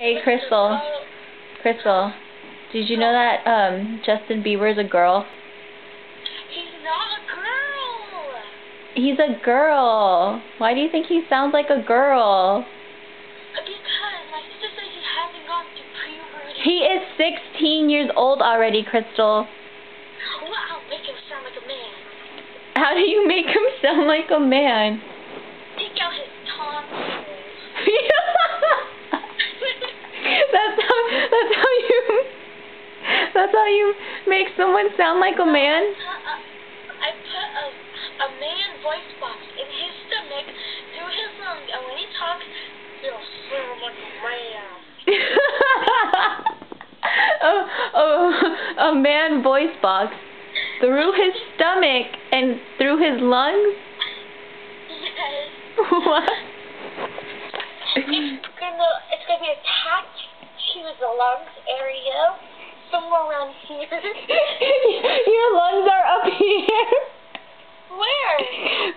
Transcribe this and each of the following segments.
Hey, Crystal. Crystal, did you know that Justin Bieber's a girl? He's not a girl! He's a girl. Why do you think he sounds like a girl? Because my sister says he hasn't gone to puberty. He is 16 years old already, Crystal. Well, I'll make him sound like a man. How do you make him sound like a man? Take out his tonsils. That's how you make someone sound like a man? I put a man voice box in his stomach through his lungs, and when he talks, he'll sound like a man. A man voice box through his stomach and through his lungs? Yes. What? It's gonna be attached to the lungs area, somewhere around here. Your lungs are up here. Where?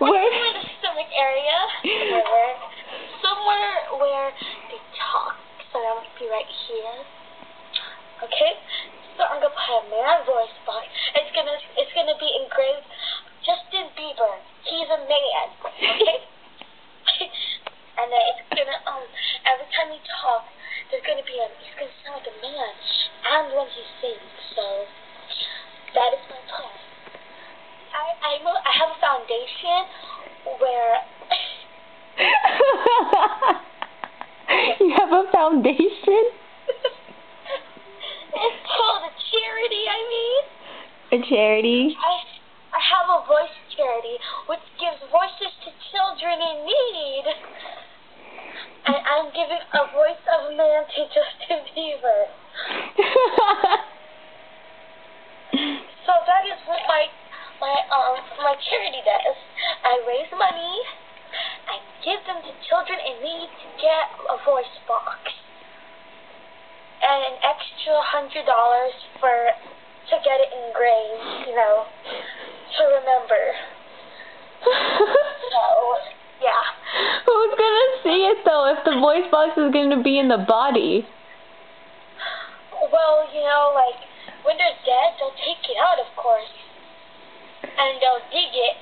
Where? Somewhere in the stomach area. Somewhere where they talk. So that must be right here. Okay? So I'm gonna put a man voice box. It's gonna be engraved Justin Bieber. He's a man. Okay? And then it's gonna every time he talks, he's gonna sound like a man. And when he sings, so that is my plan. I have a foundation where You have a foundation? It's called a charity, I mean. A charity? I have a voice charity which gives voices to children in need. And I'm giving a voice of a man to Justin Bieber. So that is what my charity does. I raise money and give them to children in need to get a voice box. And an extra $100 to get it engraved, to remember. So, yeah. Who's gonna see it though if the voice box is gonna be in the body? Well, when they're dead, they'll take it out, of course. And they'll dig it